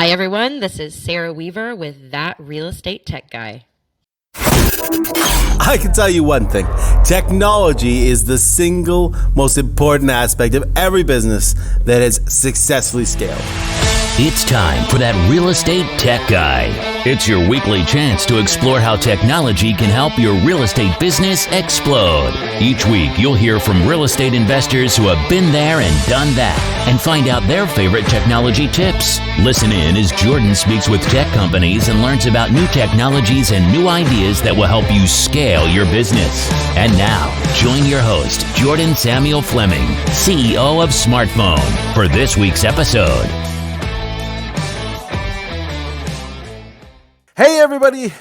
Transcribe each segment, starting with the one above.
Hi, everyone. This is Sarah Weaver with That Real Estate Tech Guy. I can tell you one thing. Technology is the single most important aspect of every business that has successfully scaled. It's time for That Real Estate Tech Guy. It's your weekly chance to explore how technology can help your real estate business explode. Each week, you'll hear from real estate investors who have been there and done that and find out their favorite technology tips. Listen in as Jordan speaks with tech companies and learns about new technologies and new ideas that will help you scale your business. And now, join your host, Jordan Samuel Fleming, CEO of Smartphone, for this week's episode. Hey, everybody,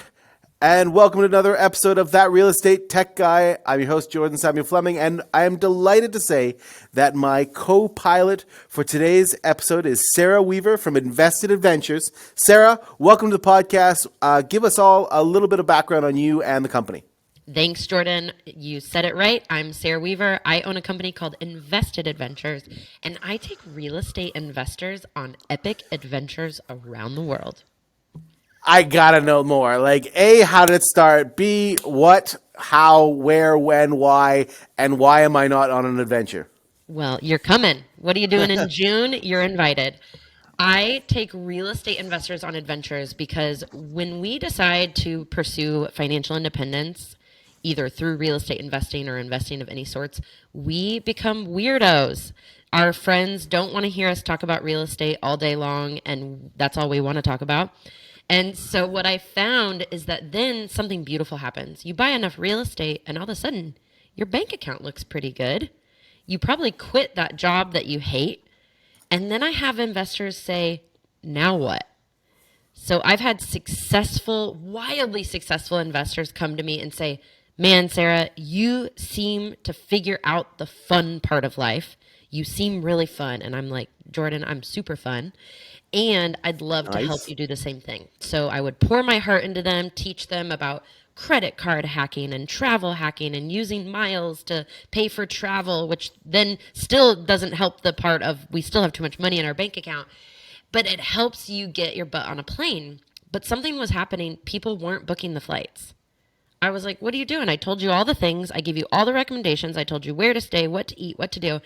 and welcome to another episode of That Real Estate Tech Guy. I'm your host, Jordan Samuel Fleming, and I am delighted to say that my co-pilot for today's episode is Sarah Weaver from Invested Adventures. Sarah, welcome to the podcast. Give us all a little bit of background on you and the company. Thanks, Jordan. You said it right. I'm Sarah Weaver. I own a company called Invested Adventures, and I take real estate investors on epic adventures around the world. I gotta know more. Like, A, how did it start? B, what, how, where, when, why, and why am I not on an adventure? Well, you're coming. What are you doing in June? You're invited. I take real estate investors on adventures because when we decide to pursue financial independence, either through real estate investing or investing of any sorts, we become weirdos. Our friends don't want to hear us talk about real estate all day long, and that's all we want to talk about. And so what I found is that then something beautiful happens. You buy enough real estate and all of a sudden your bank account looks pretty good. You probably quit that job that you hate. And then I have investors say, now what? So I've had wildly successful investors come to me and say, man, Sarah, you seem to figure out the fun part of life. You seem really fun. And I'm like, Jordan, I'm super fun. And I'd love to help you do the same thing. So I would pour my heart into them, teach them about credit card hacking and travel hacking and using miles to pay for travel, which then still doesn't help the part of we still have too much money in our bank account. But it helps you get your butt on a plane. But something was happening. People weren't booking the flights. I was like, what are you doing? I told you all the things. I gave you all the recommendations. I told you where to stay, what to eat, what to do.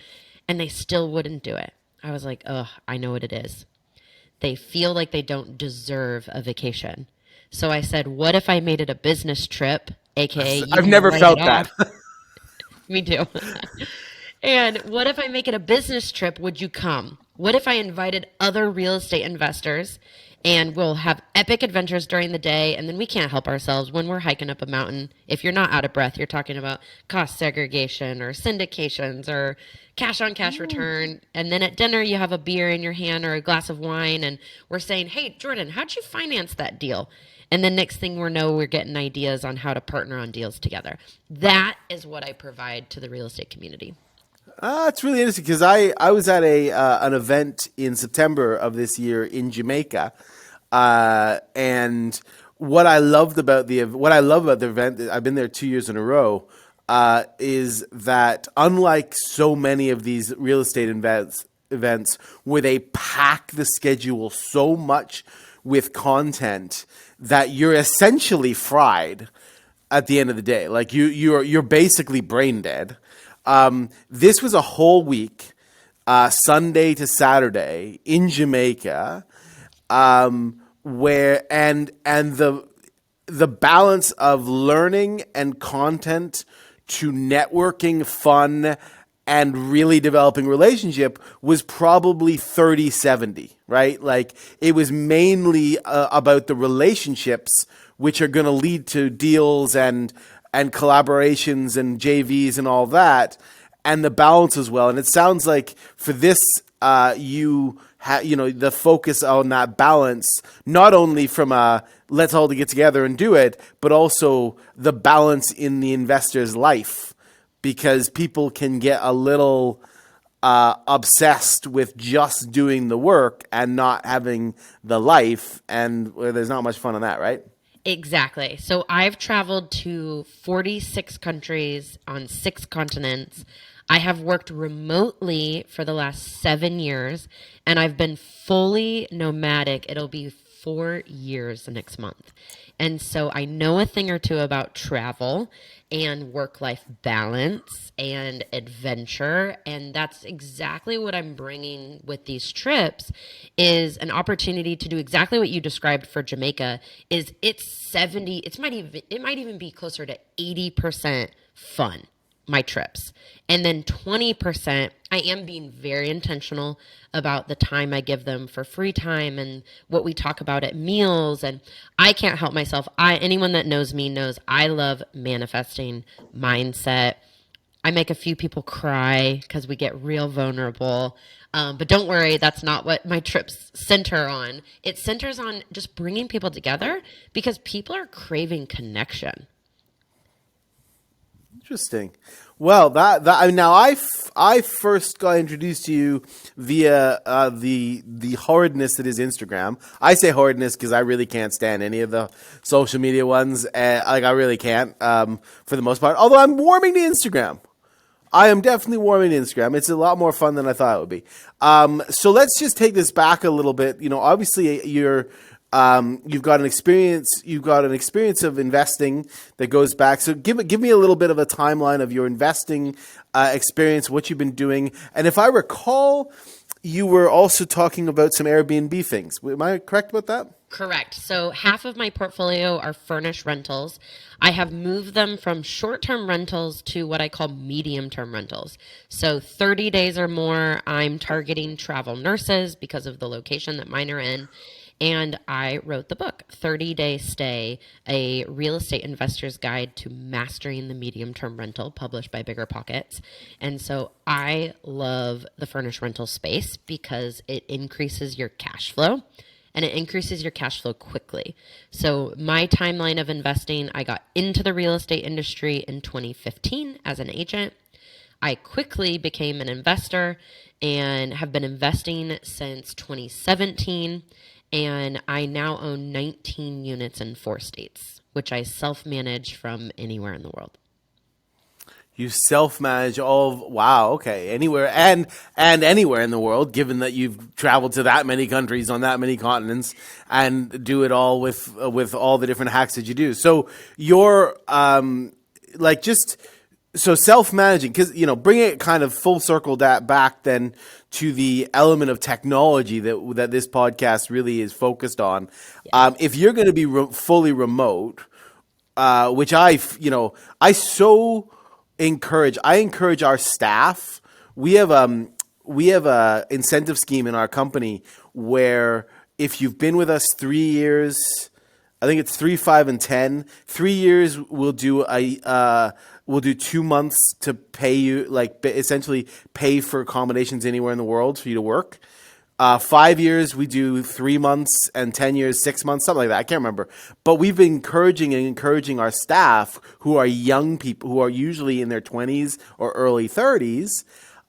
And they still wouldn't do it. I was like, ugh, I know what it is. They feel like they don't deserve a vacation. So I said, what if I made it a business trip, aka I've never felt that. Me too. And what if I make it a business trip? Would you come? What if I invited other real estate investors and we'll have epic adventures during the day, and then we can't help ourselves when we're hiking up a mountain. If you're not out of breath, you're talking about cost segregation or syndications or cash on cash return. And then at dinner, you have a beer in your hand or a glass of wine, and we're saying, hey, Jordan, how'd you finance that deal? And then next thing we know, we're getting ideas on how to partner on deals together. That is what I provide to the real estate community. It's really interesting because I was at an event in September of this year in Jamaica, and what I love about the event, I've been there 2 years in a row, is that unlike so many of these real estate events where they pack the schedule so much with content that you're essentially fried at the end of the day, like you're basically brain dead. This was a whole week, Sunday to Saturday in Jamaica, where and the balance of learning and content to networking, fun, and really developing relationship was probably 30-70, right? Like it was mainly about the relationships which are going to lead to deals and collaborations and JVs and all that, and the balance as well. And it sounds like for this, the focus on that balance, not only from a let's all get together and do it, but also the balance in the investor's life, because people can get a little obsessed with just doing the work and not having the life, and there's not much fun in that, right? Exactly. So I've traveled to 46 countries on 6 continents. I have worked remotely for the last 7 years, and I've been fully nomadic. It'll be 4 years next month. And so I know a thing or two about travel and work-life balance and adventure. And that's exactly what I'm bringing with these trips, is an opportunity to do exactly what you described for Jamaica. Is it's 70, it might even be closer to 80% fun, my trips. And then 20%, I am being very intentional about the time I give them for free time and what we talk about at meals. And I can't help myself. Anyone that knows me knows I love manifesting mindset. I make a few people cry because we get real vulnerable. But don't worry, that's not what my trips center on. It centers on just bringing people together because people are craving connection. Interesting. Well, now I first got introduced to you via the horridness that is Instagram. I say horridness because I really can't stand any of the social media ones. Like I really can't for the most part. Although I'm warming to Instagram. I am definitely warming to Instagram. It's a lot more fun than I thought it would be. So let's just take this back a little bit. You know, obviously you've got an experience of investing that goes back. So give me a little bit of a timeline of your investing experience, what you've been doing. And if I recall, you were also talking about some Airbnb things. Am I correct about that? Correct. So half of my portfolio are furnished rentals. I have moved them from short-term rentals to what I call medium-term rentals. So 30 days or more, I'm targeting travel nurses because of the location that mine are in. And I wrote the book, 30-Day Stay, a real estate investor's guide to mastering the medium-term rental, published by Bigger Pockets. And so I love the furnished rental space because it increases your cash flow. And it increases your cash flow quickly. So my timeline of investing, I got into the real estate industry in 2015 as an agent. I quickly became an investor and have been investing since 2017. And I now own 19 units in 4 states, which I self-manage from anywhere in the world. You self-manage wow, okay, anywhere and anywhere in the world, given that you've traveled to that many countries on that many continents and do it all with all the different hacks that you do. So you're so self-managing, because, you know, bring it kind of full circle back then to the element of technology that this podcast really is focused on. Yeah. If you're going to be fully remote, which I encourage our staff. We have a incentive scheme in our company where if you've been with us 3 years, I think it's 3, 5, and 10. 3 years we'll do 2 months to pay you, like essentially pay for accommodations anywhere in the world for you to work. 5 years we do 3 months, and 10 years 6 months, something like that. I can't remember. But we've been encouraging our staff, who are young people, who are usually in their 20s or early 30s.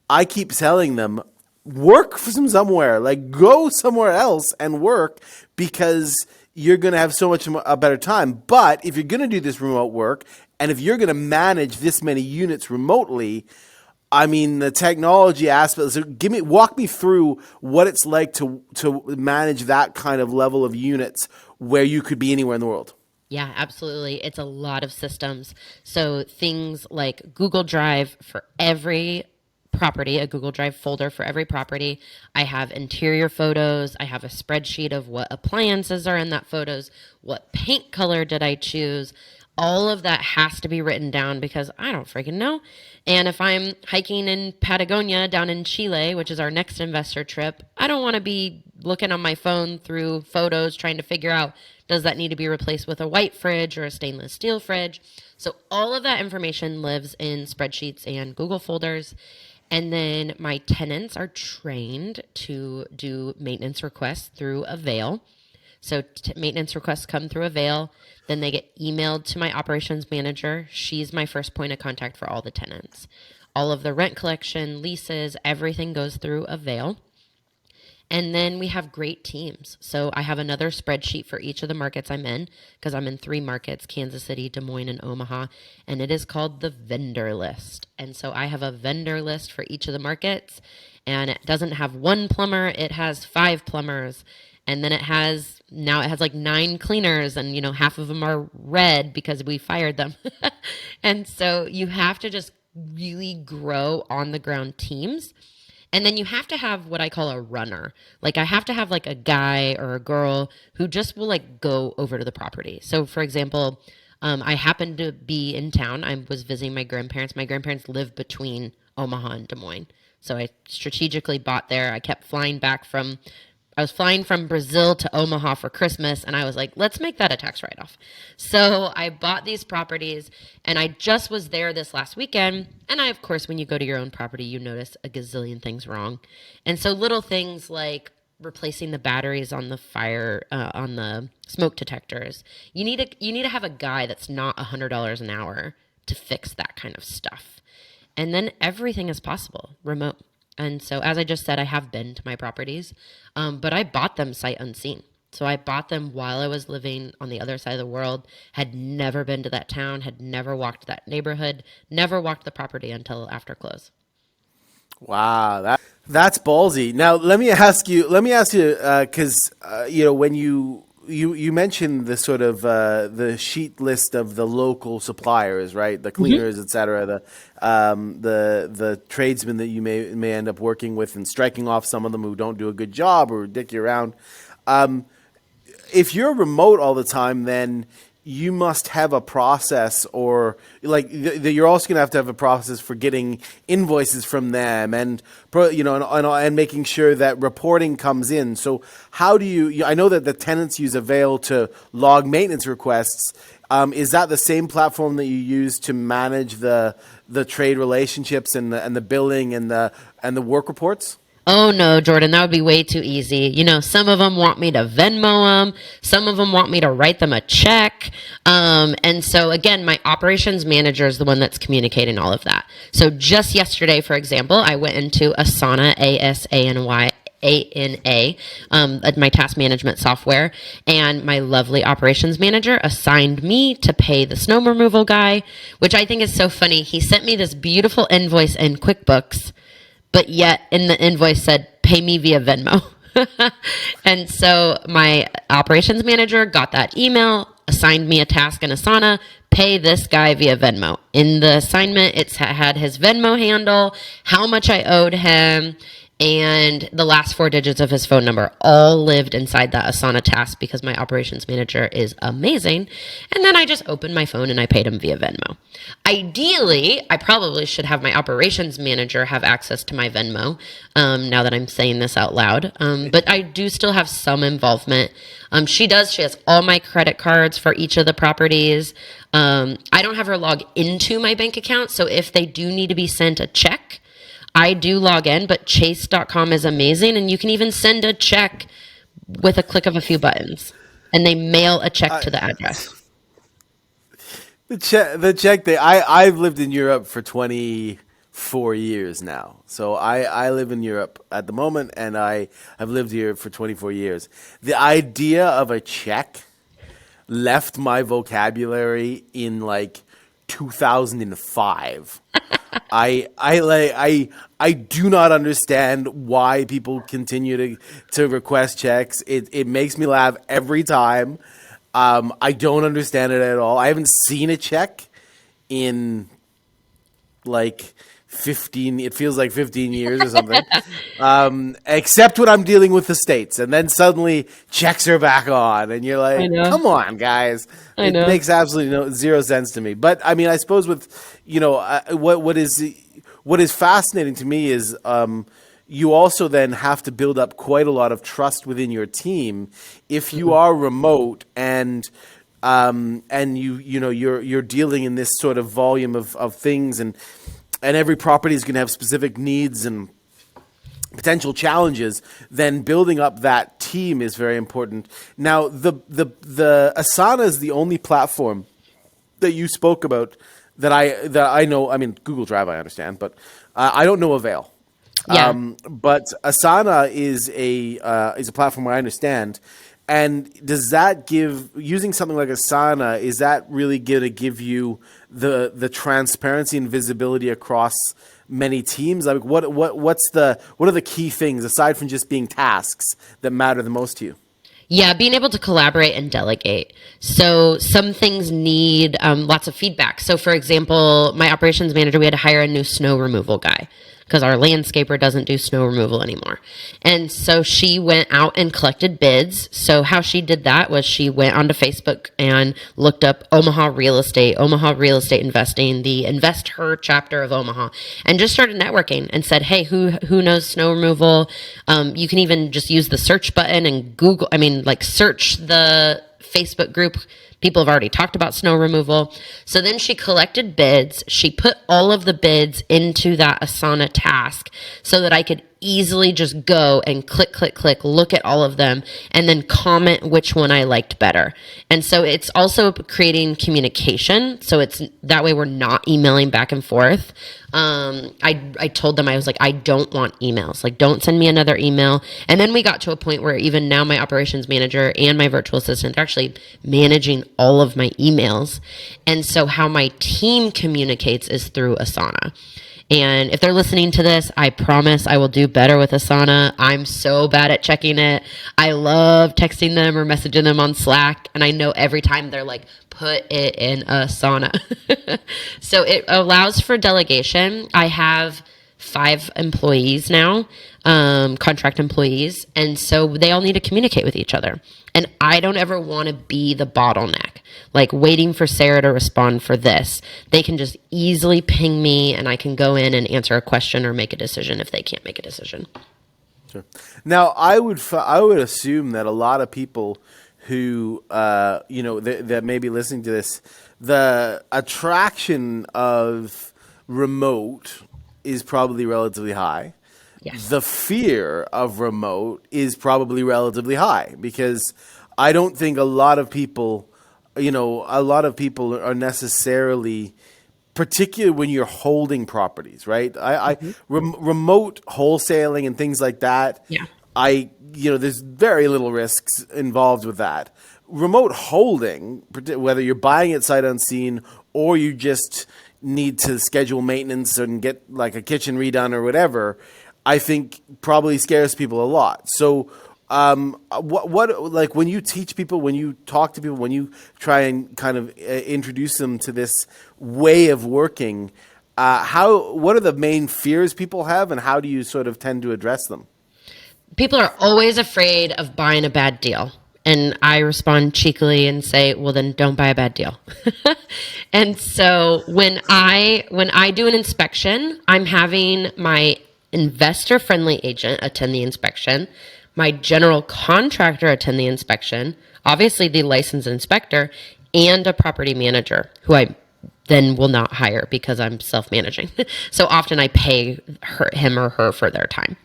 I keep telling them, work from somewhere, like go somewhere else and work, because you're going to have so much a better time. But if you're going to do this remote work, and if you're going to manage this many units remotely, I mean, the technology aspect. So walk me through what it's like to manage that kind of level of units where you could be anywhere in the world. Yeah, absolutely. It's a lot of systems. So things like Google Drive for every property, a Google Drive folder for every property. I have interior photos. I have a spreadsheet of what appliances are in that photos. What paint color did I choose? All of that has to be written down because I don't freaking know. And if I'm hiking in Patagonia down in Chile, which is our next investor trip, I don't want to be looking on my phone through photos trying to figure out, does that need to be replaced with a white fridge or a stainless steel fridge? So all of that information lives in spreadsheets and Google folders. And then my tenants are trained to do maintenance requests through Avail. So maintenance requests come through Avail. Then they get emailed to my operations manager. She's my first point of contact for all the tenants. All of the rent collection, leases, everything goes through Avail. And then we have great teams. So I have another spreadsheet for each of the markets I'm in, because I'm in 3 markets, Kansas City, Des Moines, and Omaha. And it is called the vendor list. And so I have a vendor list for each of the markets. And it doesn't have 1 plumber, it has 5 plumbers. And then it has like 9 cleaners, and half of them are red because we fired them. And so you have to just really grow on the ground teams. And then you have to have what I call a runner. Like I have to have like a guy or a girl who just will like go over to the property. So for example, I happened to be in town. I was visiting my grandparents. My grandparents live between Omaha and Des Moines. So I strategically bought there. I was flying from Brazil to Omaha for Christmas, and I was like, let's make that a tax write-off. So I bought these properties, and I just was there this last weekend. And of course, when you go to your own property, you notice a gazillion things wrong. And so little things like replacing the batteries on the on the smoke detectors. You need to have a guy that's not $100 an hour to fix that kind of stuff. And then everything is possible, remote. And so, as I just said, I have been to my properties, but I bought them sight unseen. So I bought them while I was living on the other side of the world, had never been to that town, had never walked that neighborhood, never walked the property until after close. Wow, that's ballsy. Now let me ask you, because when you mentioned the sort of the sheet list of the local suppliers, right? The cleaners, et cetera, the tradesmen that you may end up working with, and striking off some of them who don't do a good job or dick you around. If you're remote all the time, then you must have a process, or like you're also going to have a process for getting invoices from them, and and making sure that reporting comes in. So how do you? I know that the tenants use Avail to log maintenance requests. Is that the same platform that you use to manage the trade relationships and the billing and the work reports? Oh no, Jordan, that would be way too easy. Some of them want me to Venmo them. Some of them want me to write them a check. And so again, my operations manager is the one that's communicating all of that. So just yesterday, for example, I went into Asana, ASANY, my task management software, and my lovely operations manager assigned me to pay the snow removal guy, which I think is so funny. He sent me this beautiful invoice in QuickBooks, but yet in the invoice said, pay me via Venmo. And so my operations manager got that email, assigned me a task in Asana, pay this guy via Venmo. In the assignment, it had his Venmo handle, how much I owed him, and the last 4 digits of his phone number all lived inside that Asana task because my operations manager is amazing. And then I just opened my phone and I paid him via Venmo. Ideally, I probably should have my operations manager have access to my Venmo, now that I'm saying this out loud. But I do still have some involvement. She has all my credit cards for each of the properties. I don't have her log into my bank account, so if they do need to be sent a check, I do log in, but chase.com is amazing, and you can even send a check with a click of a few buttons, and they mail a check to the address. The check thing. I've lived in Europe for 24 years now, so I live in Europe at the moment, and I've lived here for 24 years. The idea of a check left my vocabulary in like 2005. I do not understand why people continue to request checks. It makes me laugh every time. I don't understand it at all. I haven't seen a check in like 15, it feels like 15 years or something. Except when I'm dealing with the States, and then suddenly checks are back on, and you're like, come on, guys. It makes absolutely zero sense to me. But I mean, I suppose with, what is fascinating to me is, you also then have to build up quite a lot of trust within your team if you are remote and you're dealing in this sort of volume of things, and every property is going to have specific needs and potential challenges. Then building up that team is very important. Now, the Asana is the only platform that you spoke about that I know. I mean, Google Drive I understand, but I don't know Avail. Yeah. But Asana is a platform where I understand. And does that give using something like Asana? Is that really going to give you the transparency and visibility across many teams? Like what are the key things aside from just being tasks that matter the most to you? Yeah, being able to collaborate and delegate. So some things need lots of feedback. So for example, my operations manager, we had to hire a new snow removal guy because our landscaper doesn't do snow removal anymore. And so she went out and collected bids. So how she did that was she went onto Facebook and looked up Omaha real estate investing, the Invest Her chapter of Omaha, and just started networking and said, hey, who knows snow removal? You can even just use the search button and search the Facebook group. People have already talked about snow removal. So then she collected bids. She put all of the bids into that Asana task so that I could easily just go and click, look at all of them, and then comment which one I liked better. And so it's also creating communication. So it's that way we're not emailing back and forth. I told them, I was like, I don't want emails. Like, don't send me another email. And then we got to a point where even now my operations manager and my virtual assistant are actually managing all of my emails. And so how my team communicates is through Asana. And if they're listening to this, I promise I will do better with Asana. I'm so bad at checking it. I love texting them or messaging them on Slack. And I know every time they're like, put it in Asana. So it allows for delegation. I have 5 employees now, contract employees. And so they all need to communicate with each other. And I don't ever want to be the bottleneck, like waiting for Sarah to respond for this. They can just easily ping me and I can go in and answer a question or make a decision if they can't make a decision. Sure. Now, I would assume that a lot of people who, that may be listening to this, the attraction of remote is probably relatively high. Yes. The fear of remote is probably relatively high because I don't think a lot of people are necessarily, particularly when you're holding properties, right? Remote wholesaling and things like that. Yeah. There's very little risks involved with that. Remote holding, whether you're buying it sight unseen or you just need to schedule maintenance and get like a kitchen redone or whatever, I think probably scares people a lot. So what like when you teach people, when you talk to people, when you try and kind of introduce them to this way of working, what are the main fears people have and how do you sort of tend to address them? People are always afraid of buying a bad deal. And I respond cheekily and say, well, then don't buy a bad deal. And so when I do an inspection, I'm having my investor-friendly agent attend the inspection, my general contractor attend the inspection, obviously the licensed inspector, and a property manager who I then will not hire because I'm self-managing. So often I pay him or her for their time.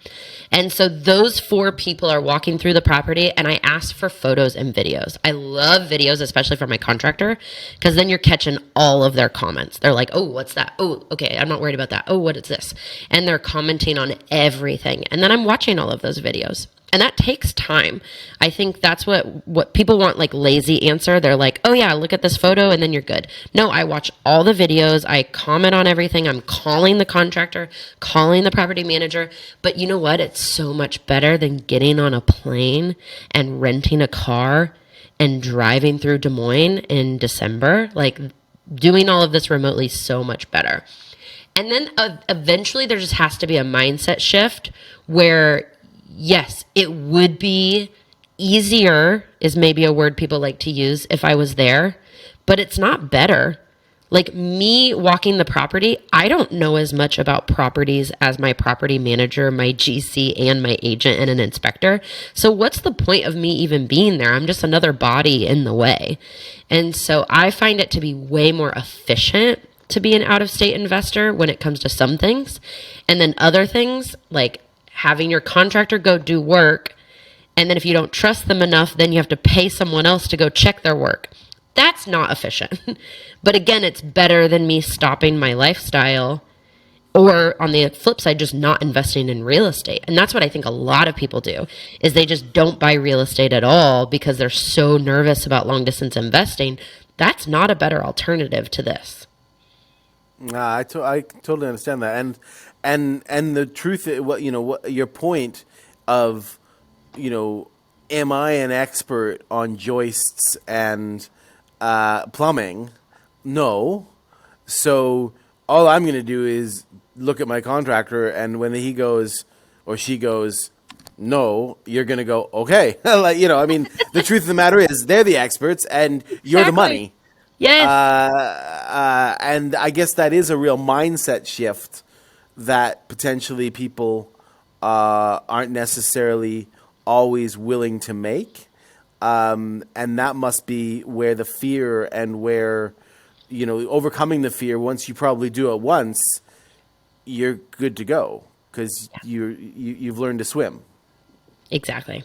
And so those 4 people are walking through the property and I ask for photos and videos. I love videos, especially for my contractor, because then you're catching all of their comments. They're like, oh, what's that? Oh, okay, I'm not worried about that. Oh, what is this? And they're commenting on everything. And then I'm watching all of those videos. And that takes time. I think that's what people want, like lazy answer. They're like, oh yeah, look at this photo and then you're good. No, I watch all the videos. I comment on everything. I'm calling the contractor, calling the property manager. But you know what? It's so much better than getting on a plane and renting a car and driving through Des Moines in December. Like doing all of this remotely is so much better. And then eventually there just has to be a mindset shift where yes, it would be easier is maybe a word people like to use if I was there, but it's not better. Like me walking the property, I don't know as much about properties as my property manager, my GC, and my agent and an inspector. So what's the point of me even being there? I'm just another body in the way. And so I find it to be way more efficient to be an out-of-state investor when it comes to some things. And then other things like having your contractor go do work, and then if you don't trust them enough, then you have to pay someone else to go check their work. That's not efficient. But again, it's better than me stopping my lifestyle Or on the flip side, just not investing in real estate. And that's what I think a lot of people do, is they just don't buy real estate at all because they're so nervous about long distance investing. That's not a better alternative to this. I totally understand that, and the truth, what your point of, am I an expert on joists and plumbing? No. So all I'm going to do is look at my contractor, and when he goes or she goes, no, you're going to go, okay. The truth of the matter is they're the experts and you're the money. Yes. And I guess that is a real mindset shift that potentially people aren't necessarily always willing to make. And that must be where the fear and where, overcoming the fear, once you probably do it once, you're good to go because you've learned to swim. Exactly.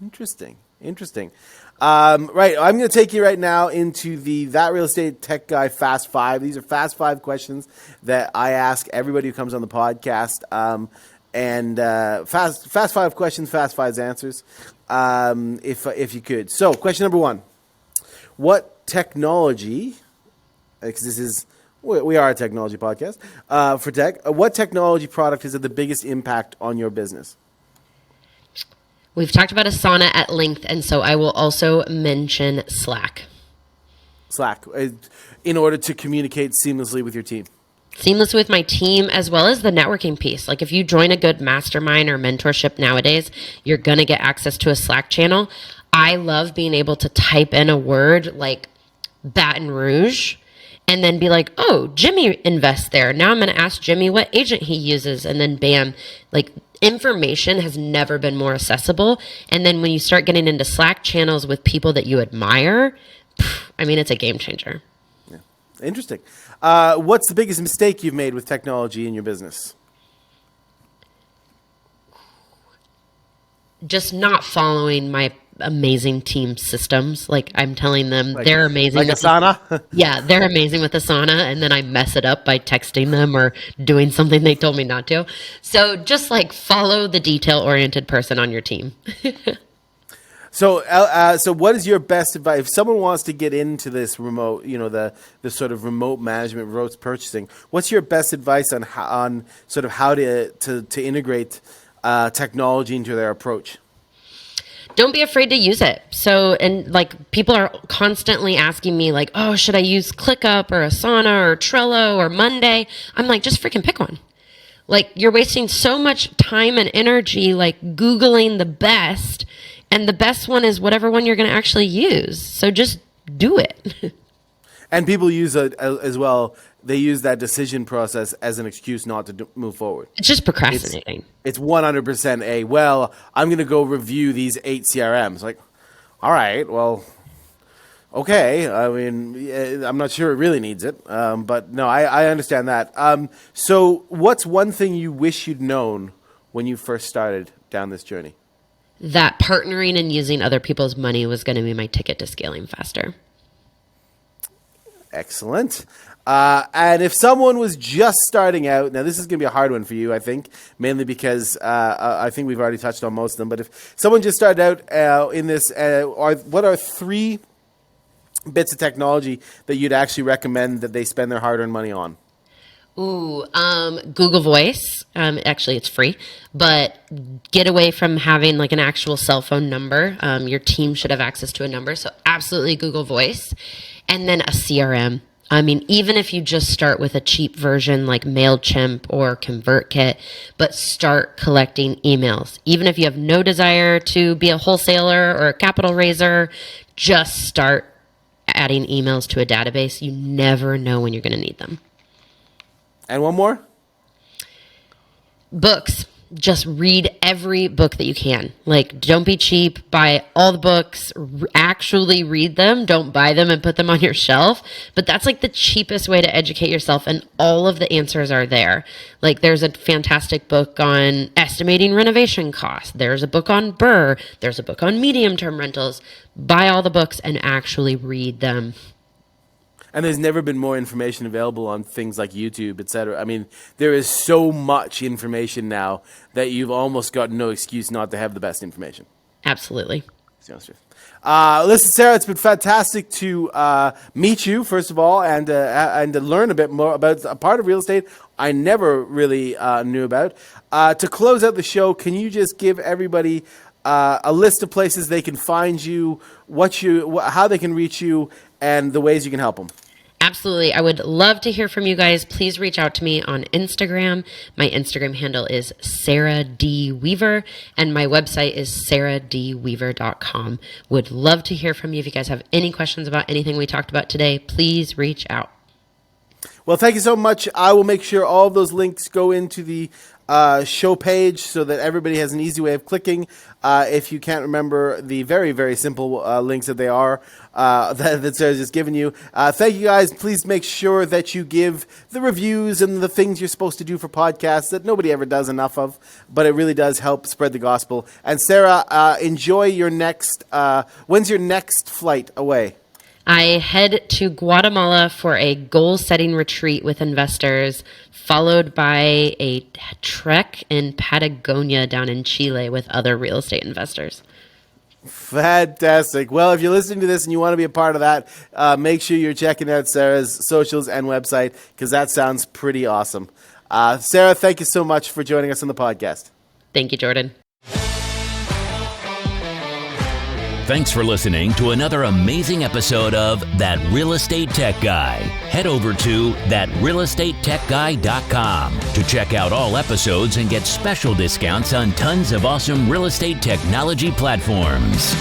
Interesting. Right, I'm going to take you right now into That Real Estate Tech Guy Fast 5. These are Fast 5 questions that I ask everybody who comes on the podcast. Fast 5 questions, Fast 5 answers, if you could. So, question number 1. What technology, because we are a technology podcast, for tech, what technology product has had the biggest impact on your business? We've talked about Asana at length, and so I will also mention Slack. Slack, in order to communicate seamlessly with your team. Seamless with my team, as well as the networking piece. Like if you join a good mastermind or mentorship nowadays, you're going to get access to a Slack channel. I love being able to type in a word like Baton Rouge and then be like, oh, Jimmy invests there. Now I'm going to ask Jimmy what agent he uses. And then bam, like information has never been more accessible. And then when you start getting into Slack channels with people that you admire, it's a game changer. Yeah. Interesting. What's the biggest mistake you've made with technology in your business? Just not following my amazing team systems. Like I'm telling them they're amazing. Like Asana? Yeah, they're amazing with Asana. And then I mess it up by texting them or doing something they told me not to. So just like follow the detail-oriented person on your team. So what is your best advice if someone wants to get into this remote, the sort of remote management, remote purchasing? What's your best advice on how to integrate technology into their approach? Don't be afraid to use it. So, and like people are constantly asking me like, oh, should I use ClickUp or Asana or Trello or Monday? I'm like, just freaking pick one. Like you're wasting so much time and energy like Googling the best, and the best one is whatever one you're going to actually use. So just do it. And people use it as well. They use that decision process as an excuse not to move forward. It's just procrastinating. It's 100% I'm going to go review these 8 CRMs. Like, all right, well, okay. I'm not sure it really needs it. But no, I understand that. So what's one thing you wish you'd known when you first started down this journey? That partnering and using other people's money was going to be my ticket to scaling faster. Excellent. And if someone was just starting out, now this is going to be a hard one for you, I think, mainly because I think we've already touched on most of them. But if someone just started out in this, what are 3 bits of technology that you'd actually recommend that they spend their hard-earned money on? Google Voice. Actually, it's free, but get away from having like an actual cell phone number. Your team should have access to a number. So absolutely Google Voice. And then a CRM. Even if you just start with a cheap version like MailChimp or ConvertKit, but start collecting emails. Even if you have no desire to be a wholesaler or a capital raiser, just start adding emails to a database. You never know when you're going to need them. And one more? Books. Just read every book that you can. Like, don't be cheap. Buy all the books. Actually read them. Don't buy them and put them on your shelf. But that's like the cheapest way to educate yourself. And all of the answers are there. Like, there's a fantastic book on estimating renovation costs. There's a book on BRRRR. There's a book on medium-term rentals. Buy all the books and actually read them. And there's never been more information available on things like YouTube, etc. I mean, there is so much information now that you've almost got no excuse not to have the best information. Absolutely. Listen, Sarah, it's been fantastic to meet you, first of all, and to learn a bit more about a part of real estate I never really knew about. To close out the show, can you just give everybody a list of places they can find you, how they can reach you, and the ways you can help them? Absolutely. I would love to hear from you guys. Please reach out to me on Instagram. My Instagram handle is Sarah D. Weaver, and my website is sarahdweaver.com. Would love to hear from you. If you guys have any questions about anything we talked about today, please reach out. Well, thank you so much. I will make sure all of those links go into the show page so that everybody has an easy way of clicking. If you can't remember the very, very simple links that they are that Sarah's just given you. Thank you, guys. Please make sure that you give the reviews and the things you're supposed to do for podcasts that nobody ever does enough of, but it really does help spread the gospel. And Sarah, enjoy your next, when's your next flight away? I head to Guatemala for a goal-setting retreat with investors, followed by a trek in Patagonia down in Chile with other real estate investors. Fantastic. Well, if you're listening to this and you want to be a part of that, make sure you're checking out Sarah's socials and website, because that sounds pretty awesome. Sarah, thank you so much for joining us on the podcast. Thank you, Jordan. Thanks for listening to another amazing episode of That Real Estate Tech Guy. Head over to thatrealestatetechguy.com to check out all episodes and get special discounts on tons of awesome real estate technology platforms.